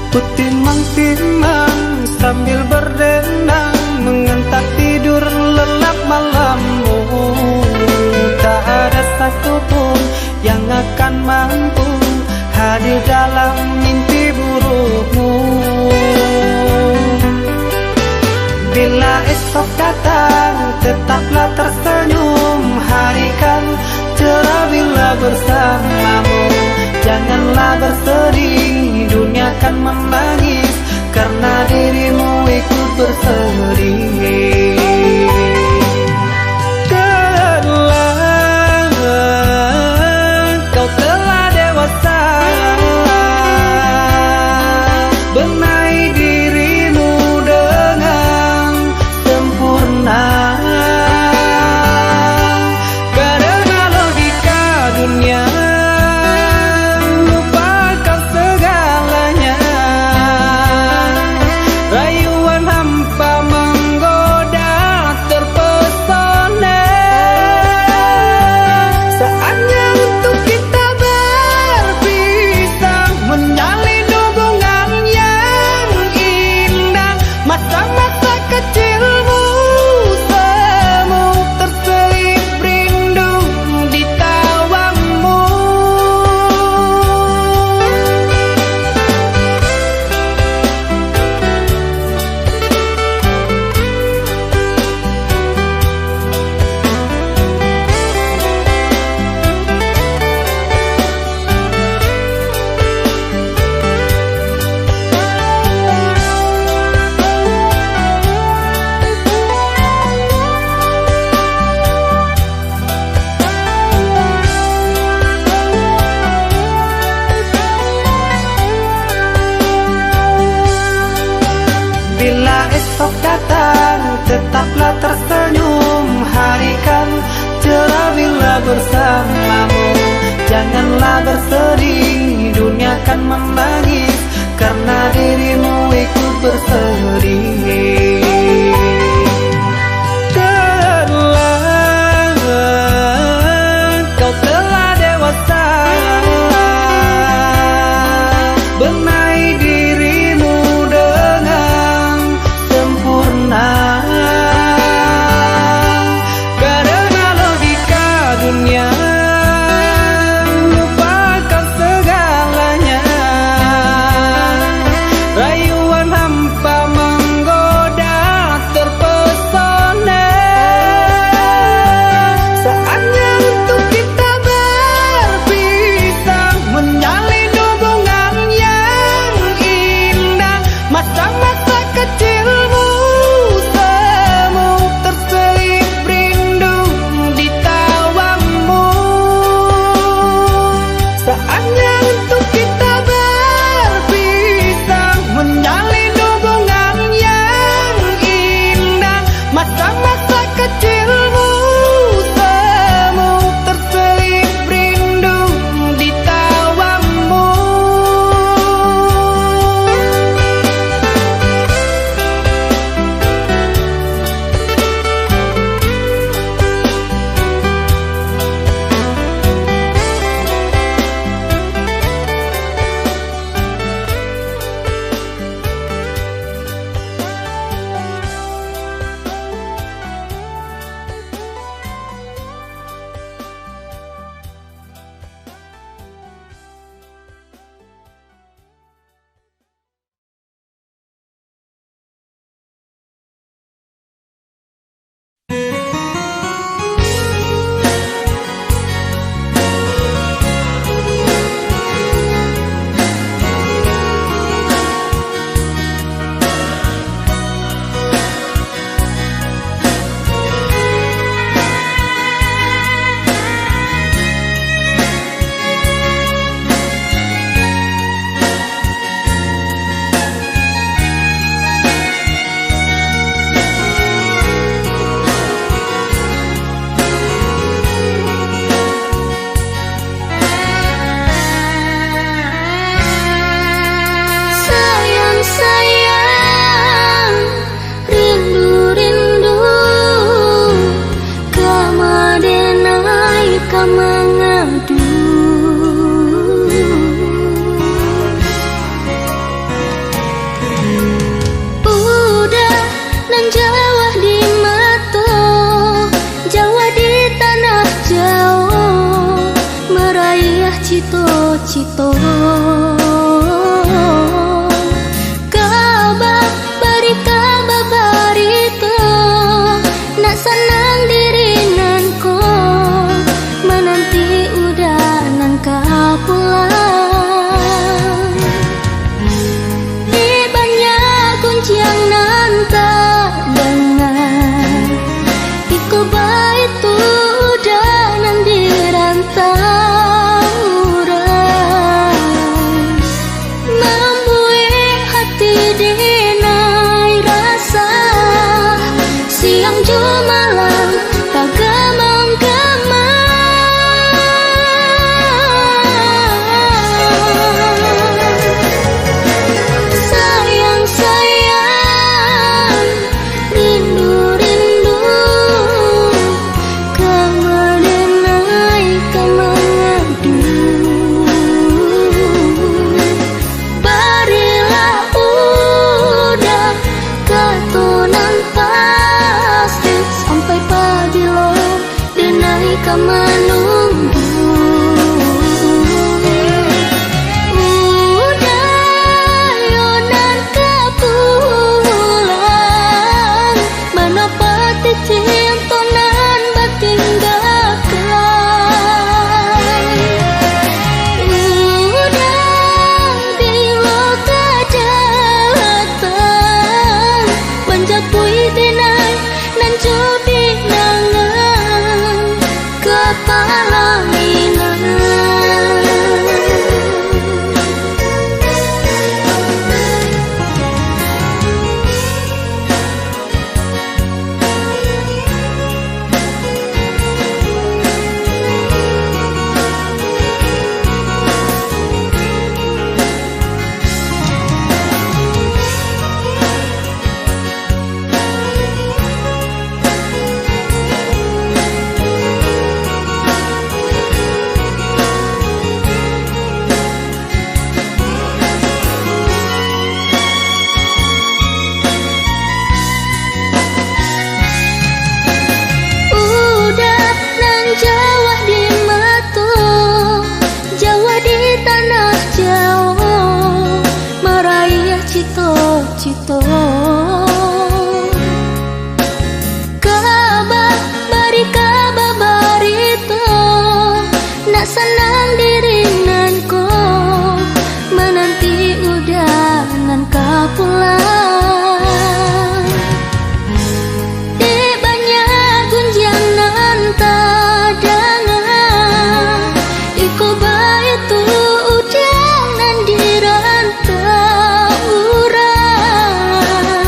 Ku timang-timang sambil berdendang, mengentak tidur lelap malammu. Tak ada satupun yang akan mampu hadir dalam mimpi burukmu. Bila esok datang, tetaplah tersenyum. Hari kan cerah bila bersamamu. Janganlah bersedih, dunia kan menangis karena dirimu ikut bersedih. Kau telah dewasa, benahi dirimu dengan sempurna. Karena logika dunia lupakan segalanya. Rayuan hampa menggoda terpesona. Saatnya untuk kita berpisah, menjalin hubungan yang indah. Masa-masa kecilmu semu terselip rindu di tawamu. Bila esok datang, tetaplah tersenyum. Hari kan cerah bila bersamamu. Janganlah bersedih, dunia kan menangis karena dirimu ikut bersedih. Kau telah dewasa, benahi dirimu dengan sempurna. Karena logika dunia lupakan segalanya. cito kabak bari kabak barito nak senang diri nanko menanti udah nangka pulang di banyak kuncian nanta dengan iko baik tu udah nang dirantau membuat hati dinai rasa siang jumalang tak gemang-gemang sayang-sayang rindu-rindu kemenenai kemengadu barilah udah ketunan pasti sampai pagi lo denai kemenunggu udah yonan kepulang mana pati cintonan batinggalkan udah bilo kedatang banjapui dinai nan jodi nangan kepala minang Jawa di matu, Jawa di tanah Jawa, meraih cito-cito. Kabah bari kabah barito, nak senang diri nanko, menanti udah nan kapulang. Di banyak gunjang nanta iko baik tu udah nan dirantau orang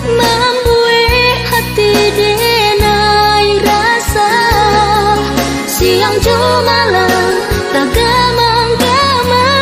membuat hati denai rasa siang jumalang tak gemang-gemang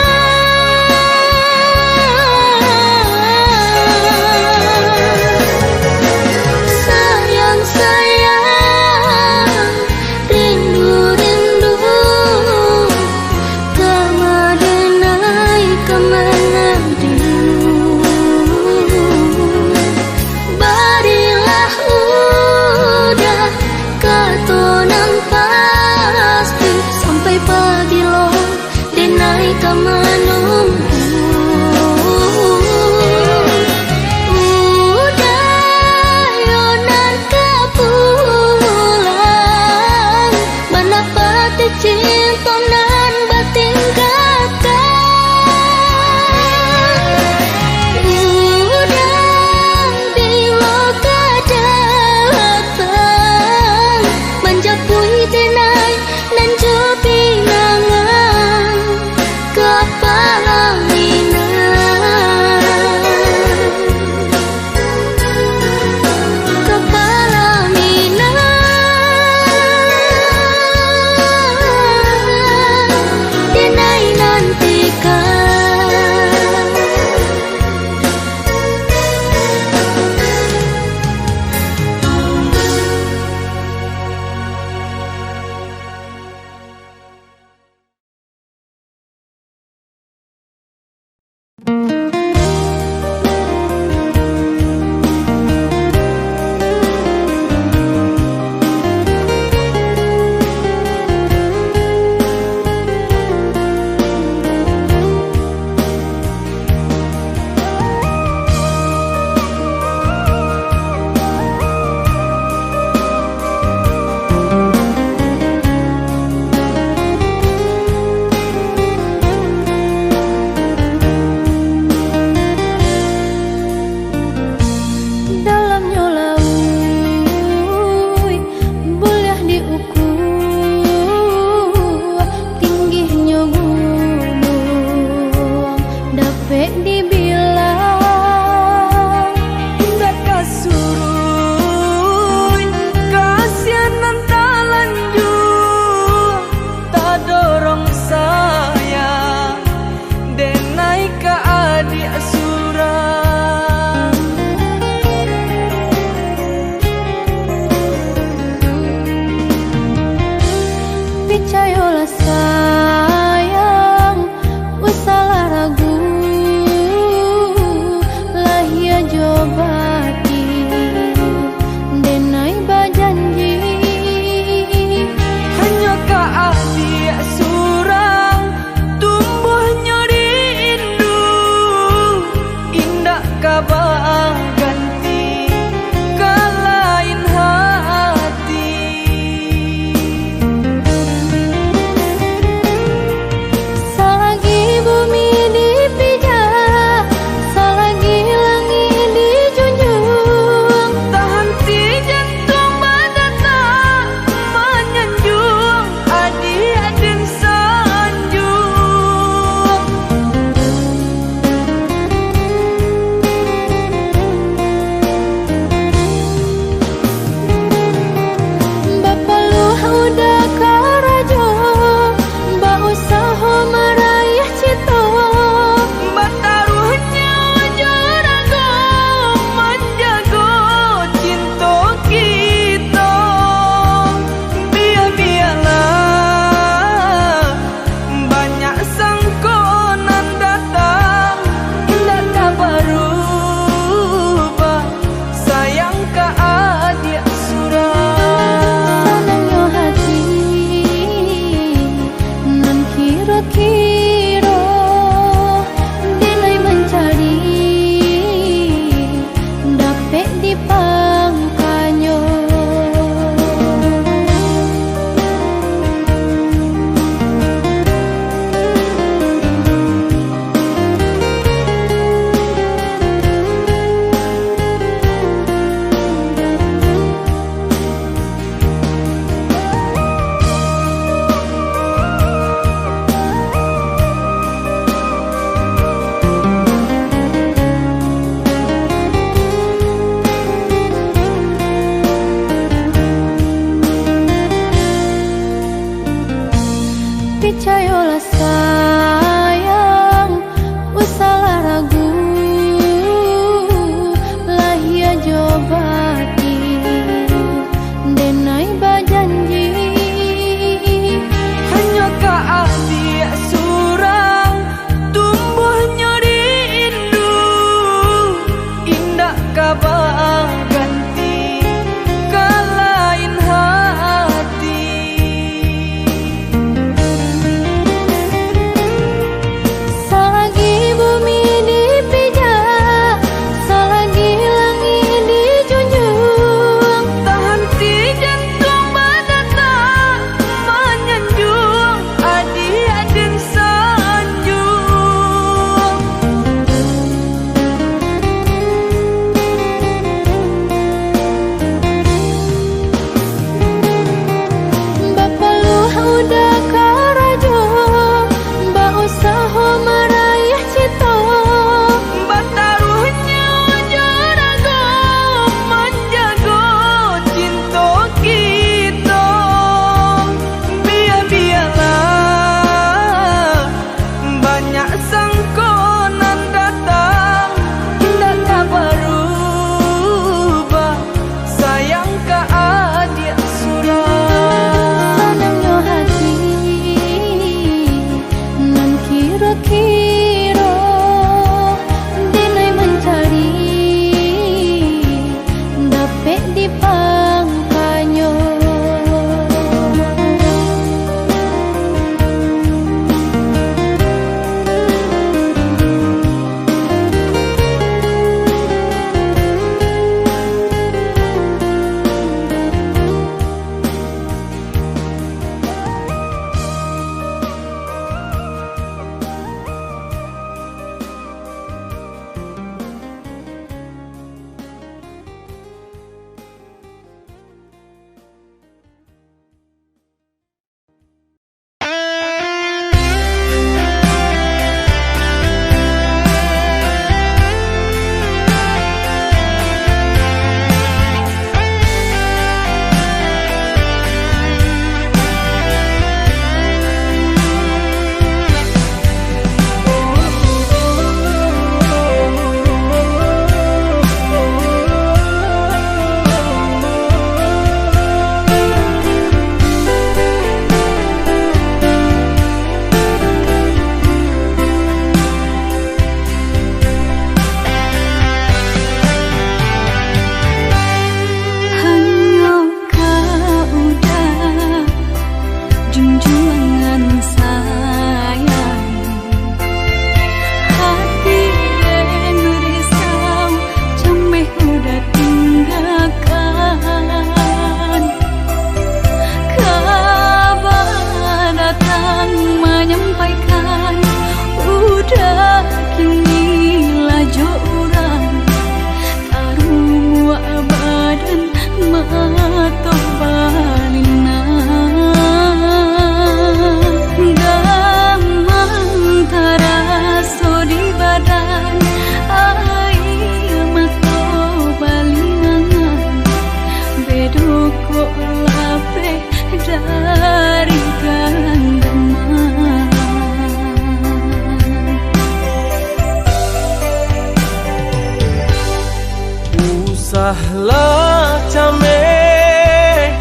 Sudahlah Cameh,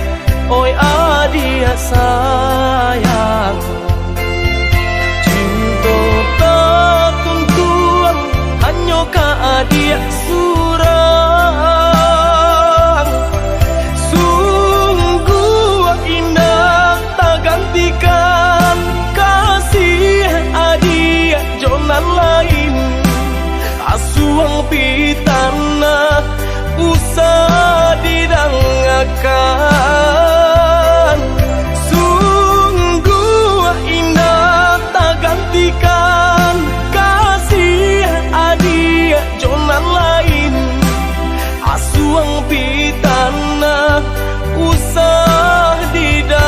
oi adik sayang, cinta tak tuntuan hanya ka adik surang. Sungguh indah tak gantikan kasih adik jonan lain. Asuang pitana usah didangakan. Sungguh indah tak gantikan kasih adik jonan lain. Asuang pitana usah didangakan.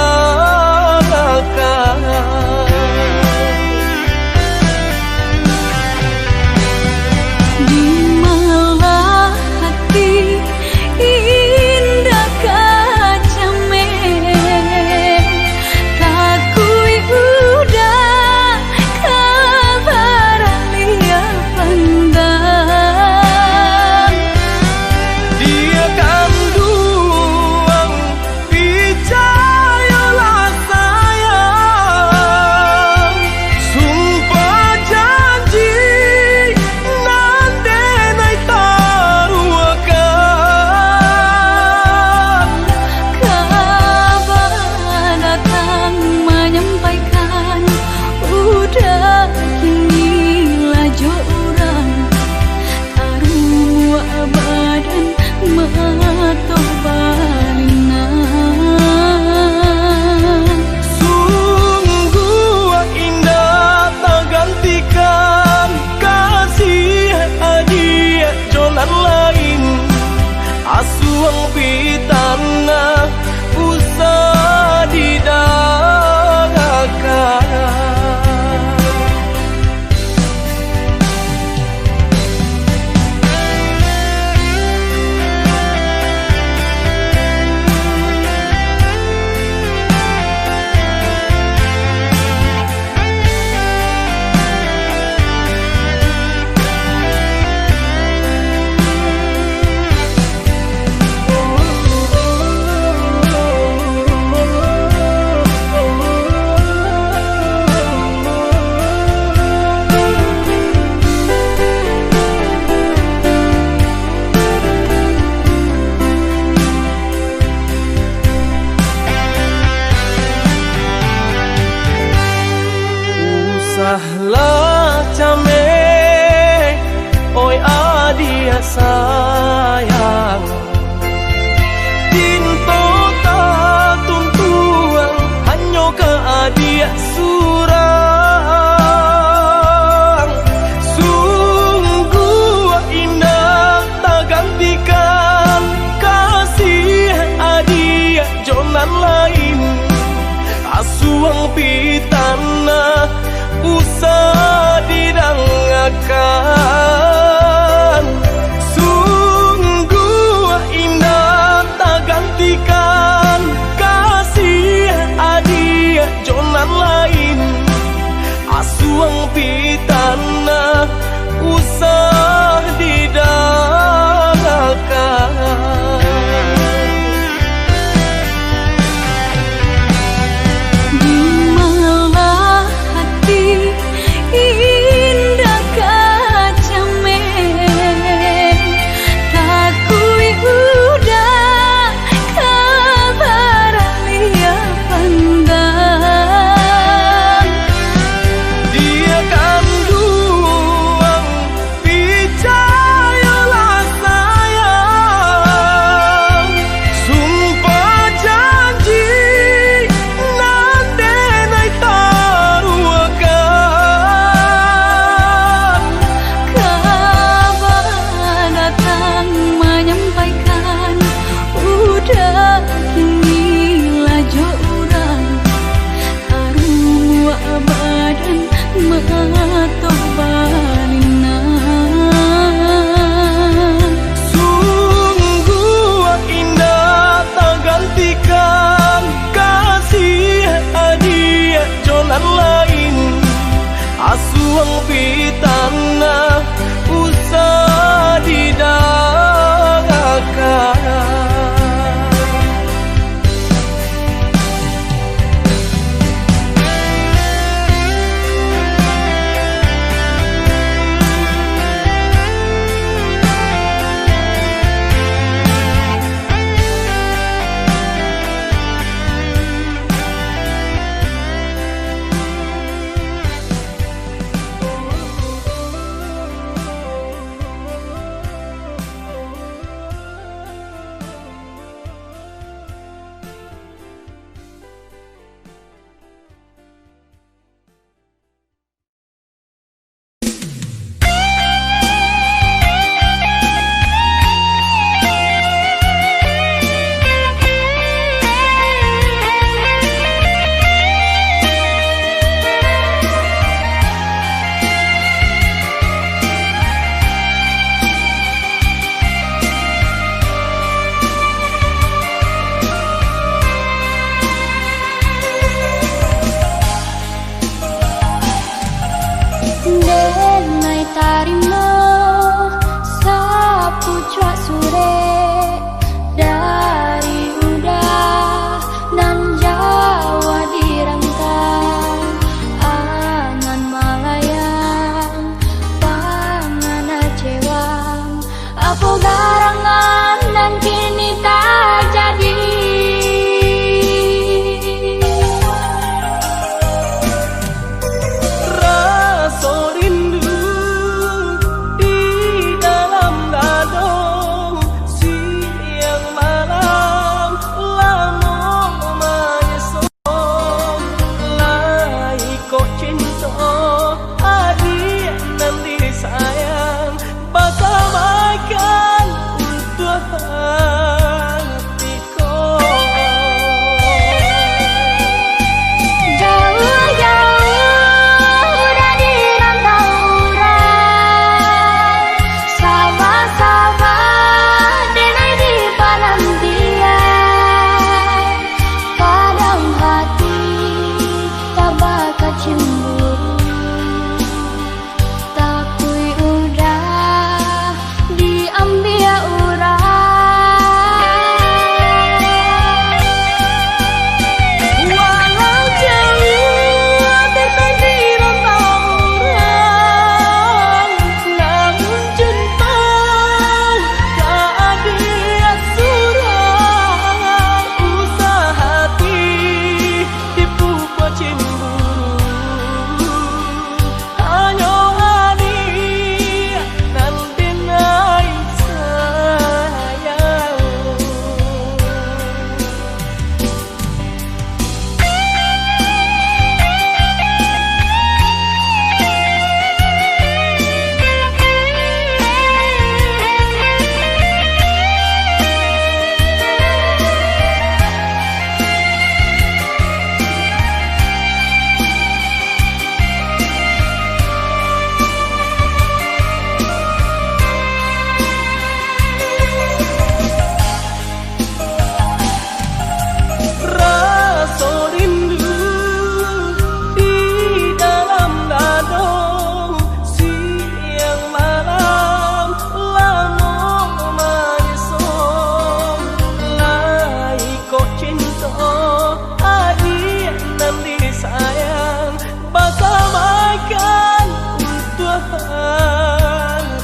Di malah hati indah Apa garangan dan kini tak jadi. Rasa rindu di dalam dada, siang malam lama menyesal. Lai kok cinta adik nanti sayang, bagaikan untuk hatiku. Jauh-jauh udah di rantau orang, sama-sama denai di penantian. Kadang hati tak bakal cemburu, tapi udah diambil orang. Walau jauh tetap di rantau orang, namun cinta tak ada surah. Usah hati tipu cemburu, hanya adik nanti naik sayang. Rasa rindu di dalam dada, siang malam lama menyesal. Lai kok cinta adik nanti sayang, bagaikan untuk hatiku.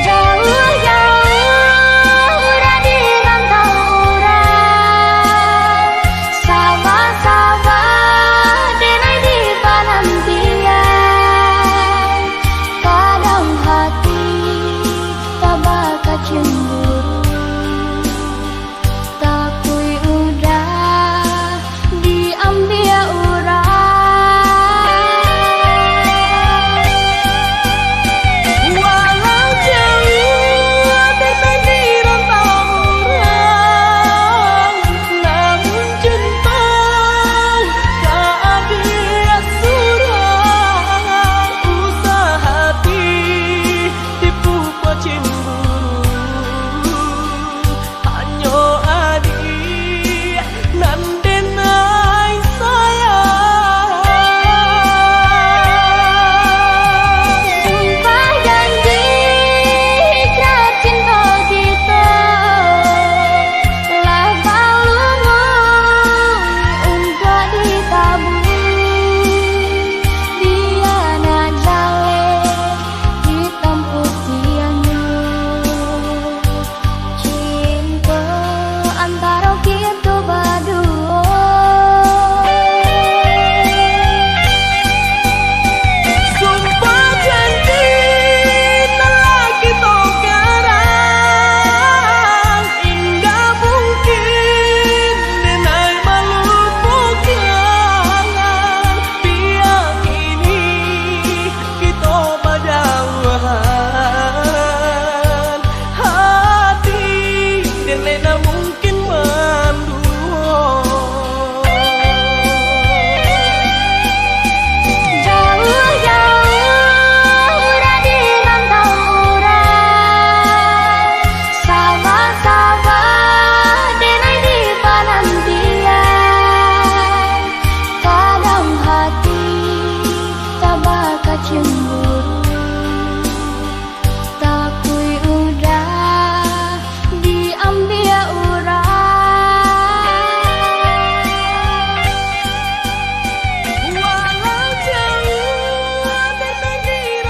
Jauh-jauh udah di rantau orang, sama-sama denai di penantian. Kadang hati tak bakal cemburu, tapi udah diambil orang. Walau jauh tetap di rantau orang, namun cinta tak ada surah. Usah hati tipu cemburu, hanya adik nanti naik sayang. Sumpah janji ikrar cinta kita lah balungun untuk ditabung. Dia nak jale hitam putihnya, cinta antara kita berdua. Sumpah janji telah kita garang, hingga mungkin denai melupakan. Biar kini kita berjauhan, hati denai tak mungkin mendua. Jauh-jauh udah di rantau orang, sama-sama denai di penantian. Kadang hati tak bakal cemburu, tapi udah diambil orang. Walau jauh tetap di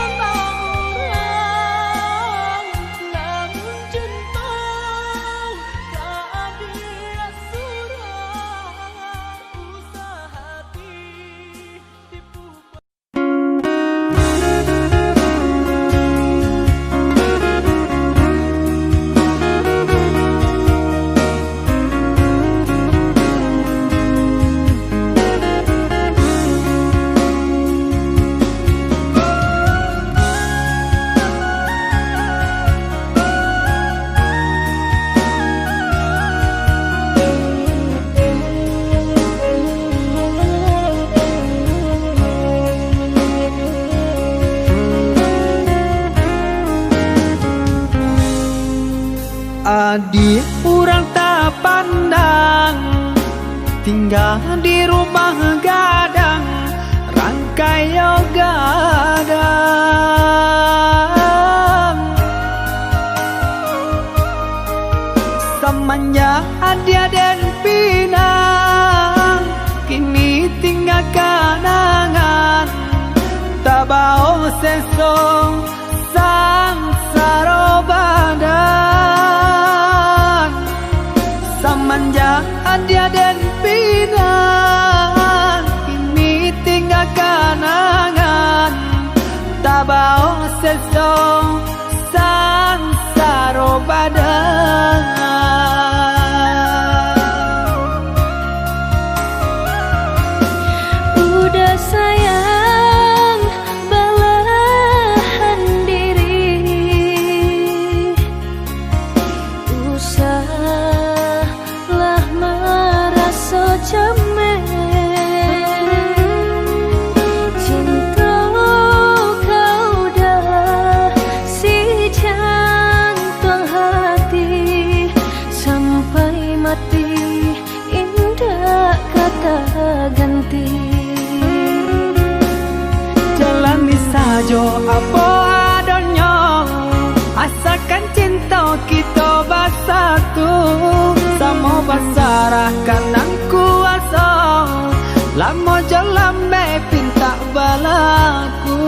Jadi orang tak pandang, tinggal di rumah gadang, rangkai gadang. Semenjak dia dan pinang, kini tinggal kenangan, tak bau sesong sang sarobadan. Semenjak dia dan pinang, kini tinggal kenangan, tak bau sesong sang sarobadan. Udah sayang belahan diri, usahlah merasa cemen. Cinta kau dah si jantung hati, sampai mati indah kata ganti. Jalani saja apa adanya, asalkan cinta kita bersatu, sama basarahkan ang kuasa, lama jalan pinta balaku.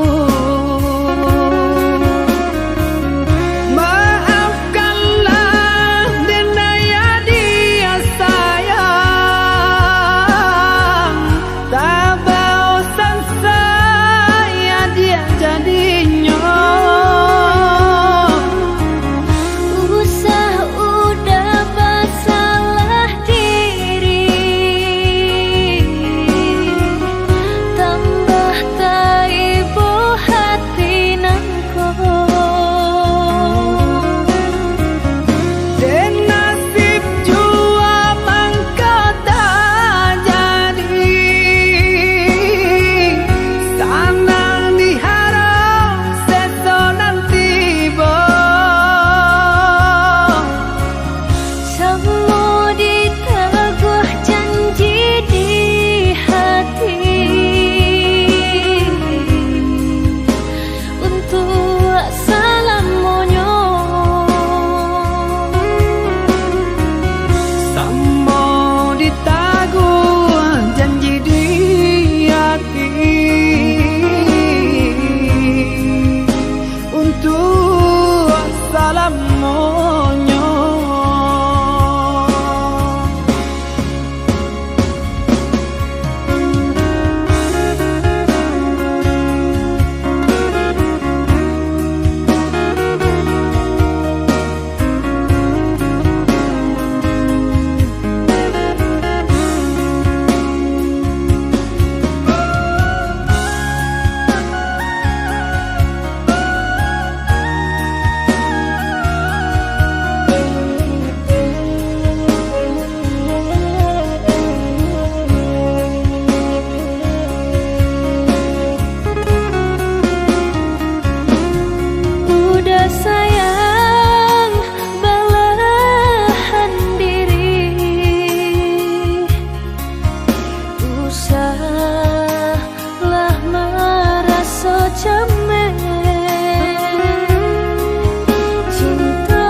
Maafkanlah denaya dia sayang, tak bosan saya dia jadinya. Usah udah bersalah diri, tambah tak ibu hati nangko. Dan nasib jua mangkau tak jadi, sanang diharap sesonan tiba. Semua diteguh janji di hati, untuk selamanya. Sama ditaguh janji di hati, untuk selamanya. Udah sayang belahan diri, usahlah merasa cemen. Cinta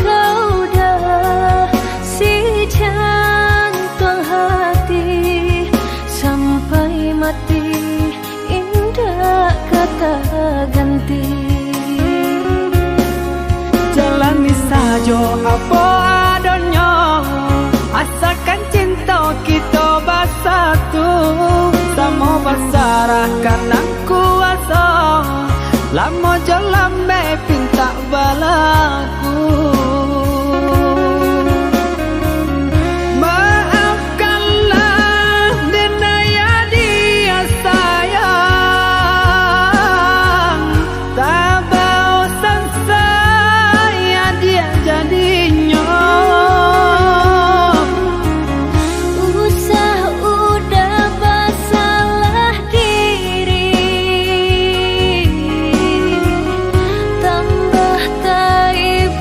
kau dah si jantung hati, sampai mati indah kata ganti. Jalani saja apa adanya, asalkan cinta kita bersatu, sama basarahkan ang kuasa, lama jalan pinta balaku. Maafkanlah denaya dia sayang, tak bosan saya dia jadinya. Usah udah bersalah diri, tambah tak ibu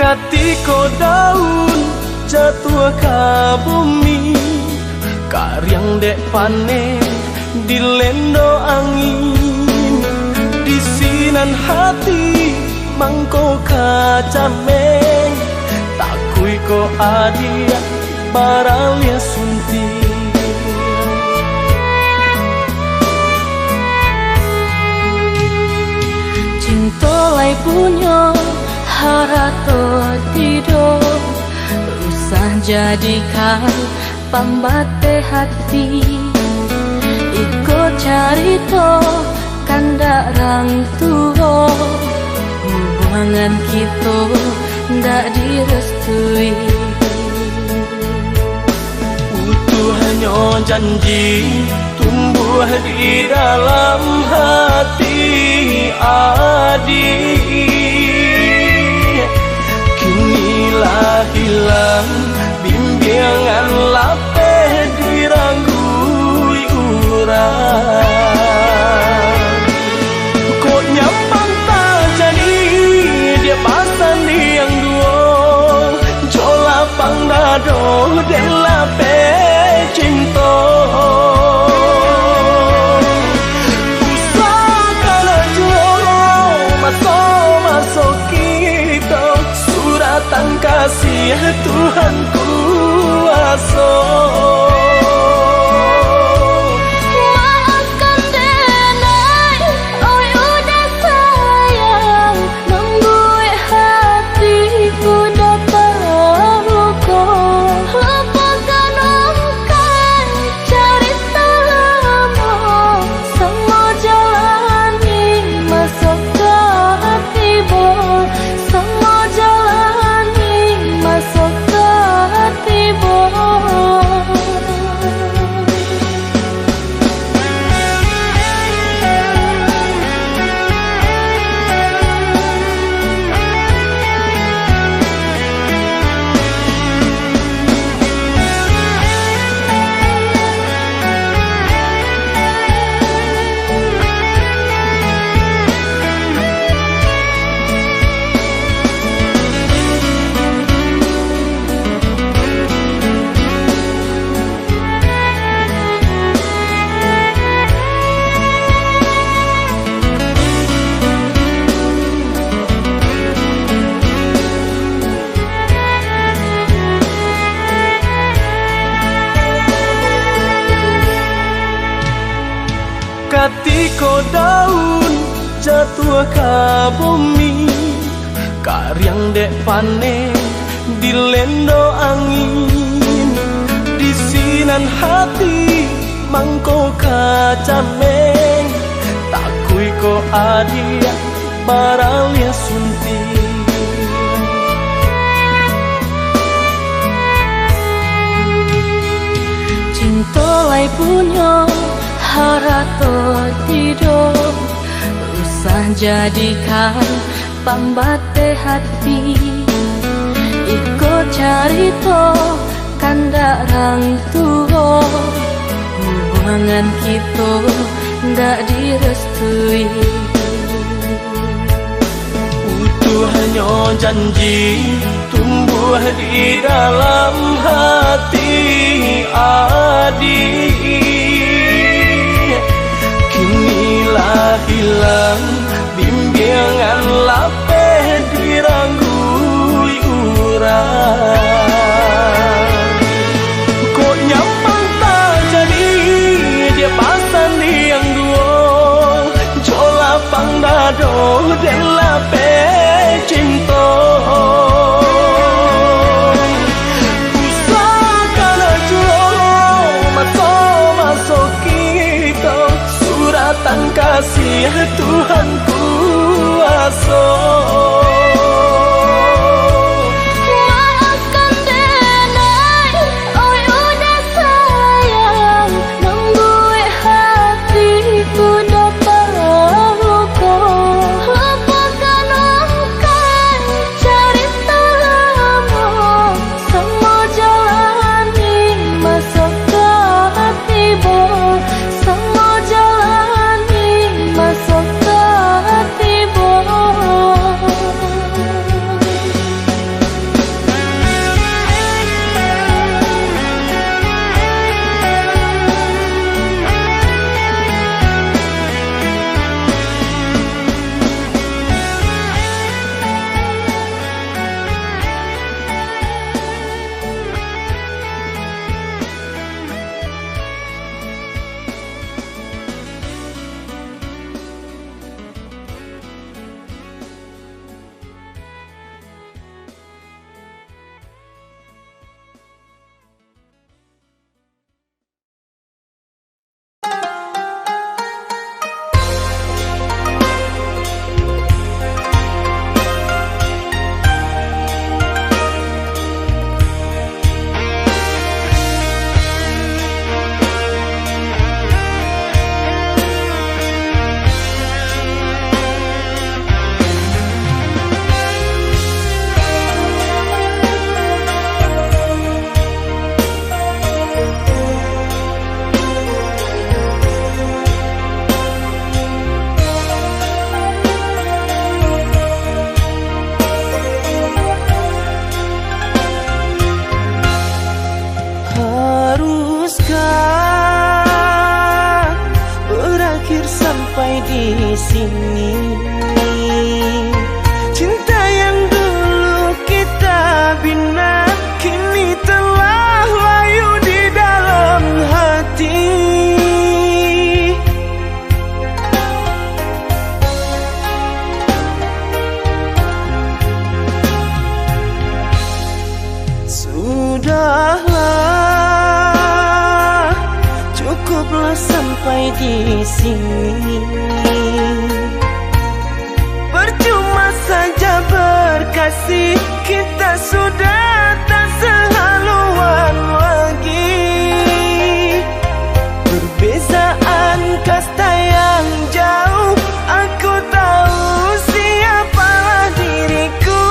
Katiko daun jatuh ke bumi, karyang dek panen dilendo angin, disinan hati mangko kacameng, takui ko adia baralia sunti. Cintolai punya harato tidur, usah jadikan pambate hati. Ikut carito kandak rang tua, hubungan kita ndak direstui. Utuh hanya janji tumbuh di dalam hati adik. Kinilah hilang bimbingan lapeh diranggui urang. Kok nyampang tak jadi dia pasan yang dua, jolapang dado dan lapeh cinta. Suratan kasih Tuhan kuasa. Maafkan denai, oi udah sayang, membuat hatiku dapat luka. Lupakan ungkap cerita lama, semua jalani masuk ke hati bor. Semua jalani masuk ke hati bor. Katiko daun jatuh ke bumi, karyang dek panen dilendo angin, disinan hati mangko kacameng, takui ko adia baralia sunti. Cintolai punya harato tidur, usah jadikan pambate hati. Ikut carito kandak rang tua, hubungan kita ndak direstui. Utuh hanya janji tumbuh di dalam hati adik. Kinilah hilang bimbingan lapeh diranggui urang. Kok nyampang tak jadi dia pasan yang dua, jolapang dado dan lapeh cinta. Pusaka jolo masuk kita, suratan kasih Tuhan kuasa. Maafkan denai, oi udah sayang, membuat hatiku dapat luka. Lupakan sini. Cinta yang dulu kita bina kini telah layu di dalam hati. Sudahlah, cukuplah sampai di sini. Percuma saja berkasih, kita sudah tak sehaluan lagi. Perbezaan kasta yang jauh, aku tahu siapalah diriku.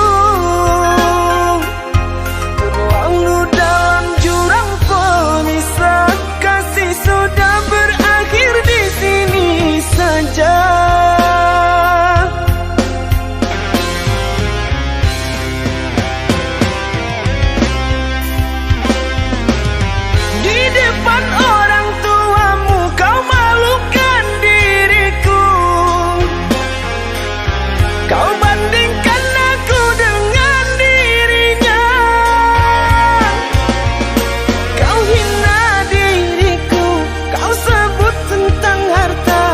Terlalu dalam jurang pemisah, kasih sudah berakhir di sini saja. Di depan orang tuamu kau malukan diriku. Kau bandingkan aku dengan dirinya. Kau hina diriku, kau sebut tentang harta.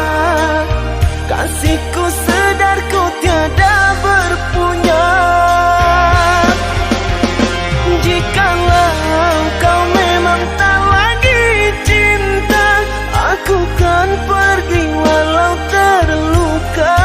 Kasihku sedarku tiada berpunya. Jikalau kau memang tak lagi cinta, aku kan pergi walau terluka.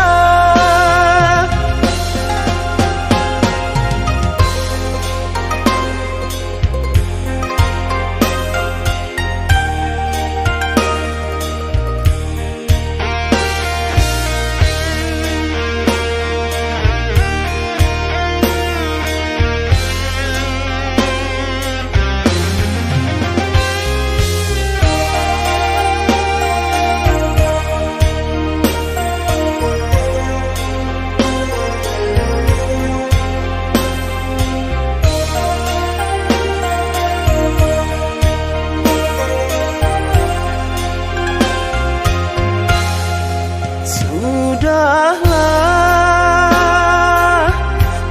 Sudahlah,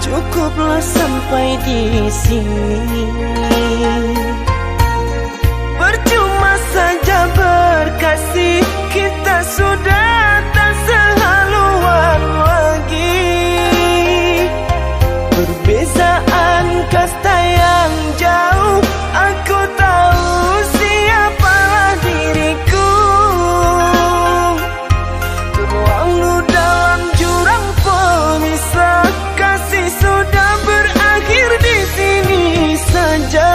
cukuplah sampai di sini. Percuma saja berkasih, kita sudah tak sehaluan lagi. Perbezaan kasta yang jauh, aku tahu siapalah diriku. Terlalu dalam jurang pemisah, kasih sudah berakhir di sini saja.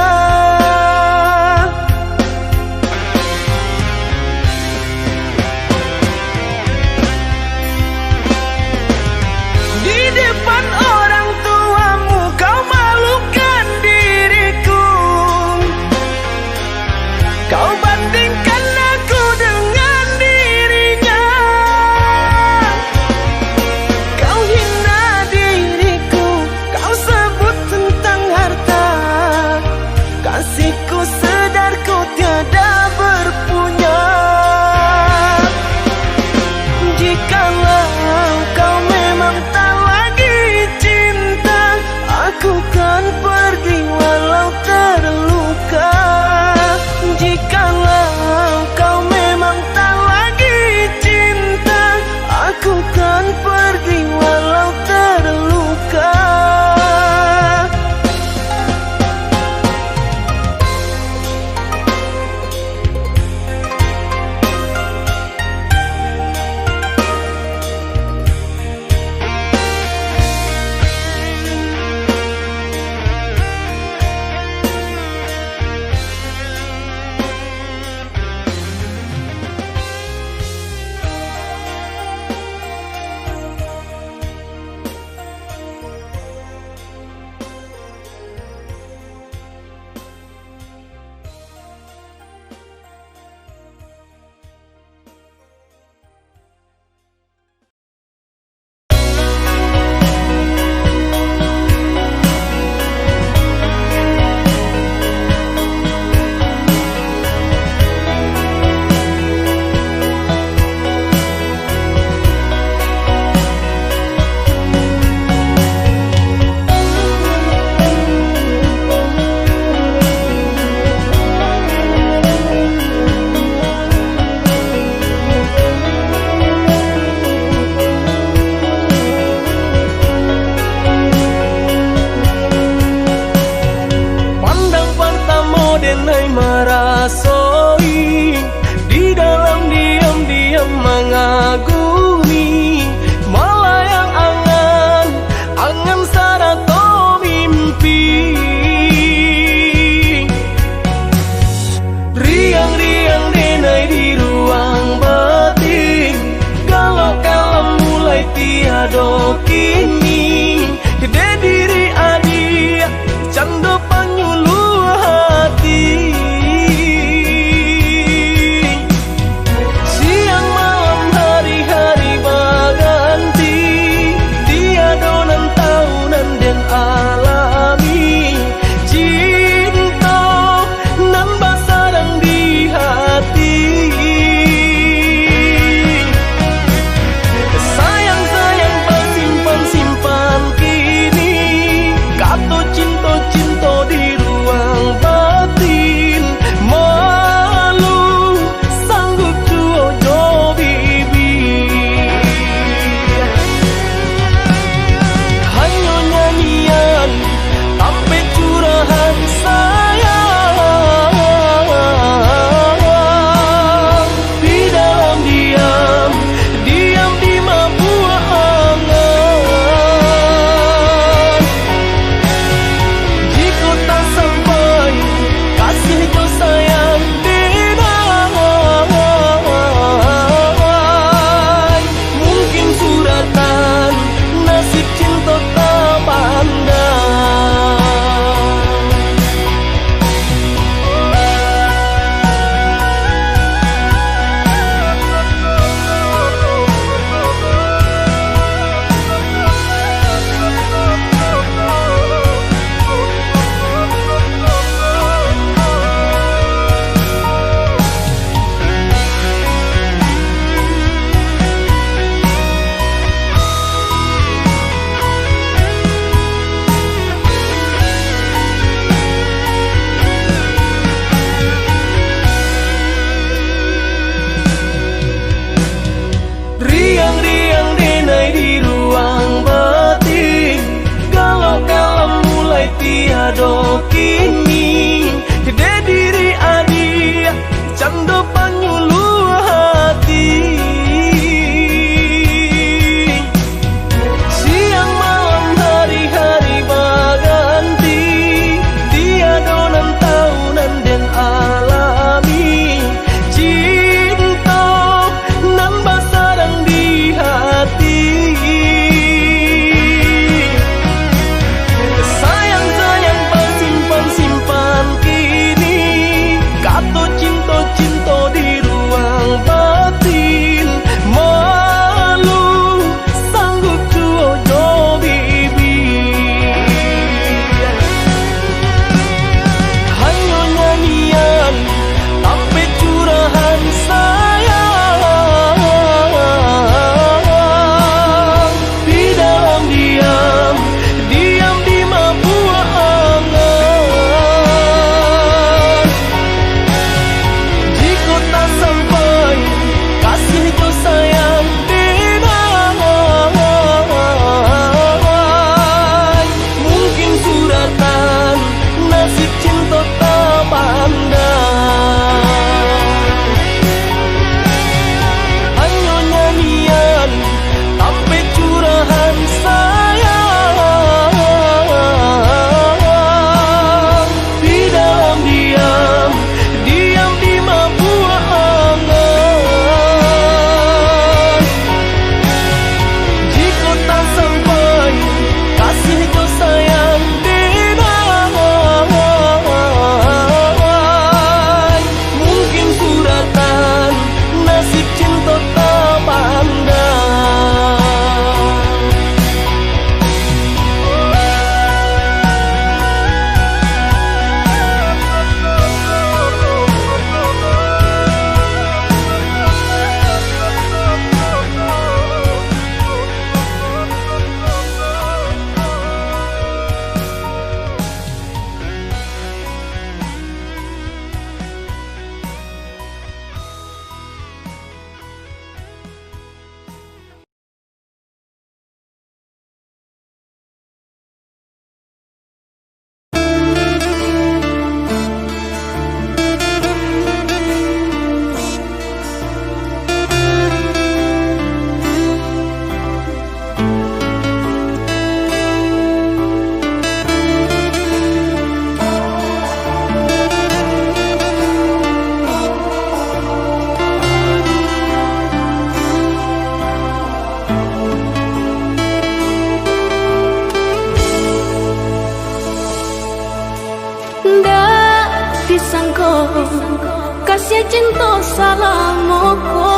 kasih cinta salamoko,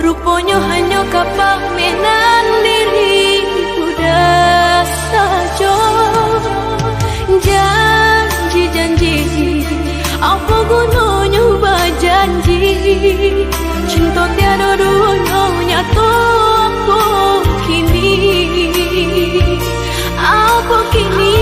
rupanya hanya kapamenan diri udah saja. Janji-janji, apa gunanya berjanji? Cinta tiada duanya apa kini? Apa kini?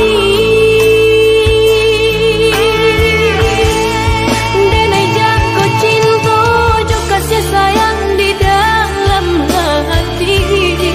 Denai jatuh cinta, jo kasih sayang di dalam hati.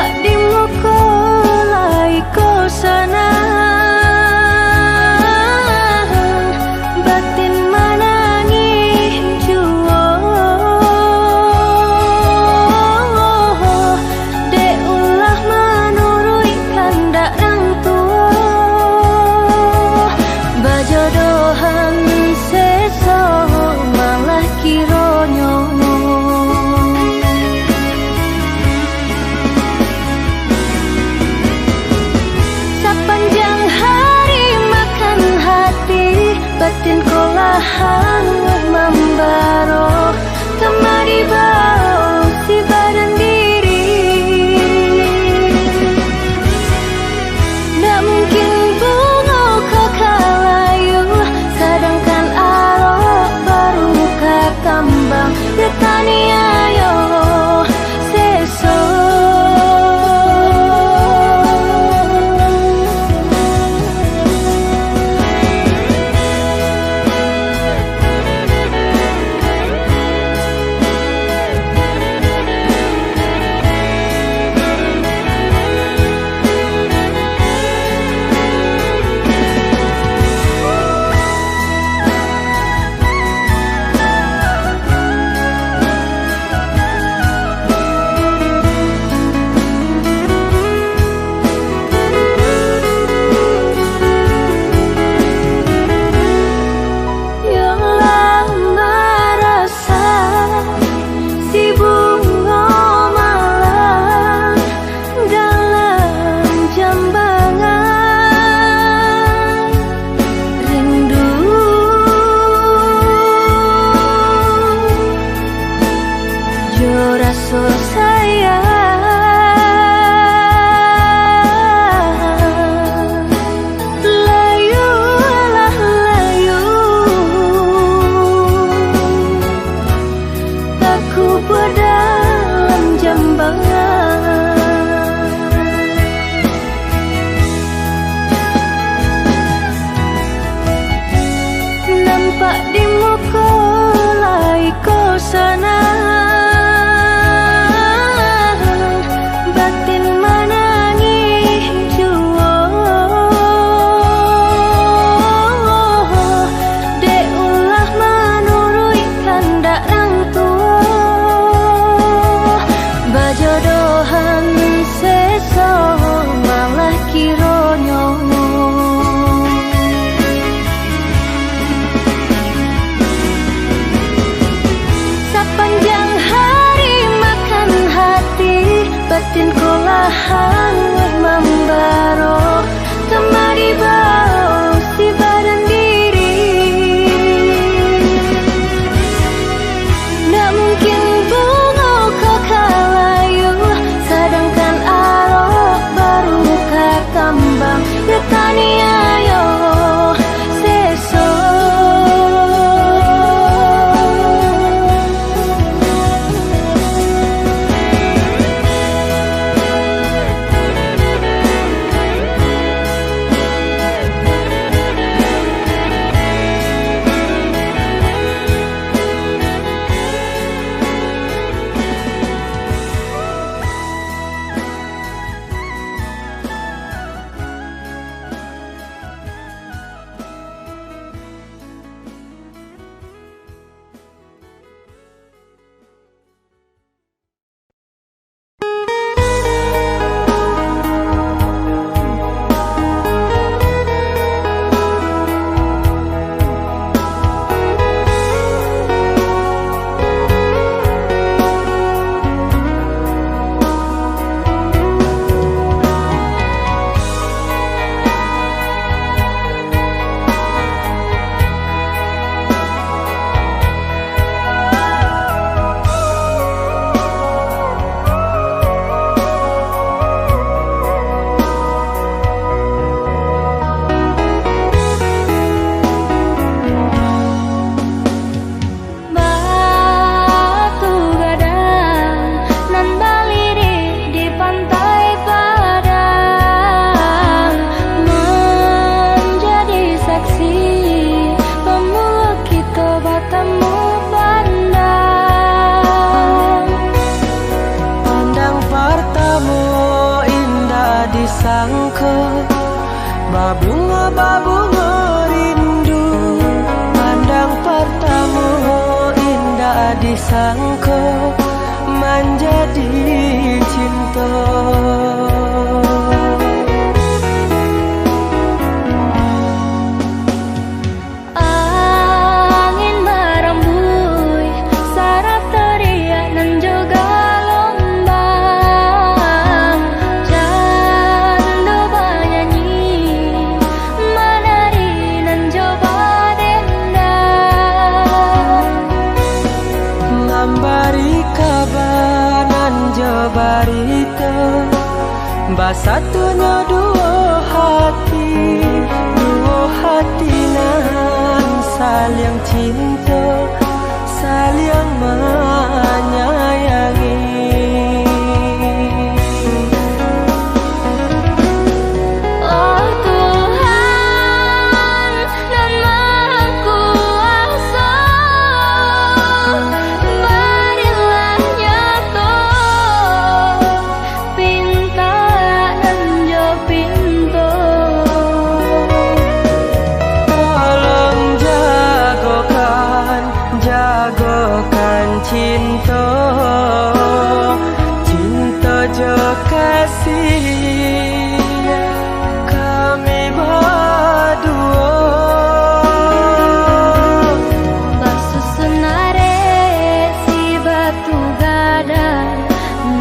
Nampak di muka laiko sana, batin menangis jua. Dek ulah menurut kandak orang tua, bajodohan seso malah kironyo. Sepanjang hari makan hati, batin kolahan membaro, kemari bau si badan diri. Tak mungkin bunga kau kalayu, sedangkan arok baru ke kambang. Detani ayo seso. Rasa sayang, layulah layu, aku berdalam jambangan. Nampak di muka laiko sana, batin menangis jua. Dek ulah menurut kandak orang tua, bajodohan seso malah kironyo. Sepanjang hari makan hati, batin kolahan membaro, kemari bau si badan diri. Tak mungkin bunga kau kalayu, sedangkan arok baru ke kambang. Detani ayo seso. disangka, babunga rindu pandang pertama, indah disangka menjadi cinta. Barita basatunya dua hati nan saling cinta, saling menyayangi. Oh Tuhan dan Maha Kuasa, berilah nyata cinta, cinta jo kasih kami berdua. Basusunare si batu gadang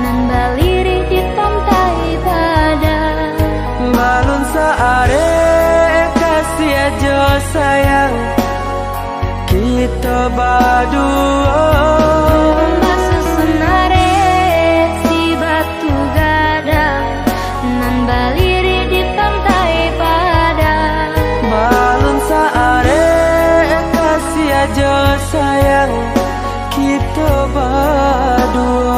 nan baliri di pantai badan. Balun saare kasih aja sayang kita berdua. Sayang kita berdua.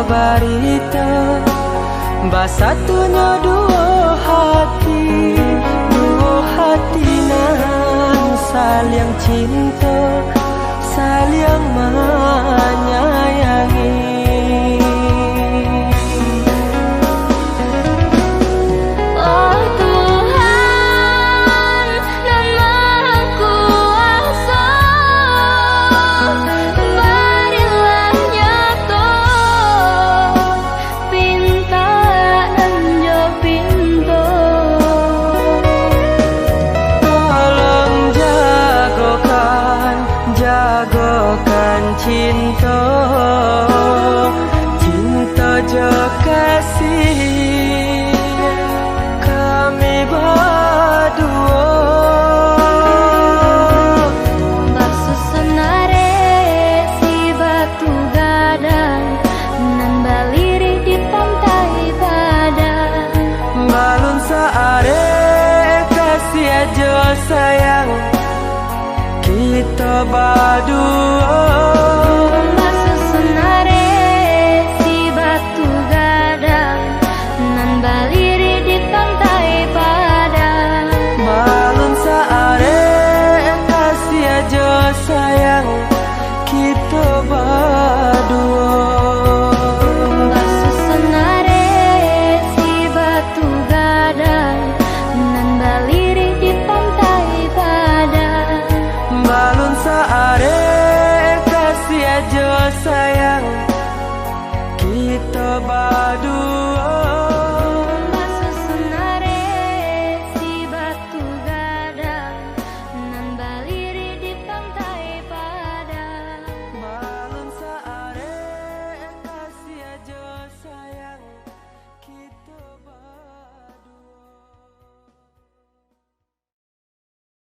Barita basatunya dua hati nan saling cinta, saling menyayangi. Oh Tuhan dan Maha Kuasa, berilah nyata cinta, cinta jo kasih kami berdua. Basusunare si batu gadang nan baliri di pantai badan. Balun saare kasih aja sayang kita berdua.